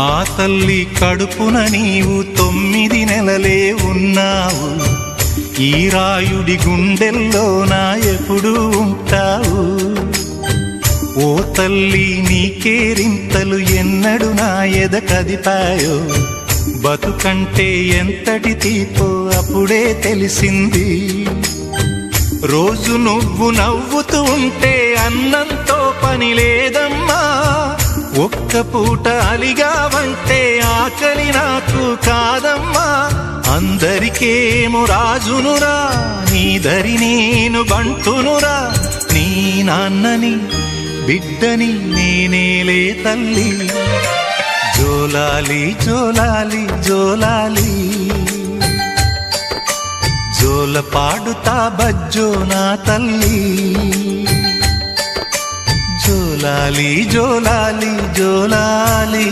ఆ తల్లి కడుపున నీవు 9 నెలలే ఉన్నావు. ఈ రాయుడి గుండెల్లో నా ఎప్పుడు ఉంటావు. ఓ తల్లి నీ కేరింతలు ఎన్నడు నా ఎద కదిపాయో. బతుకంటే ఎంతటి తీపో అప్పుడే తెలిసింది. రోజు నువ్వు నవ్వుతూ ఉంటే అన్నంతో పని లేదమ్మా. ఒక్క పూట అలిగావంటే ఆకలి నాకు కాదమ్మా. అందరికేమో రాజునురా, నీ దరి నేను బంటునురా. నీ నాన్నని బిడ్డని నేనేలే తల్లి. జోలాలి జోలాలి జోలాలి, జోల పాడుతా బజ్జో నా తల్లి. జోలాలి జోలాలి జోలాలి.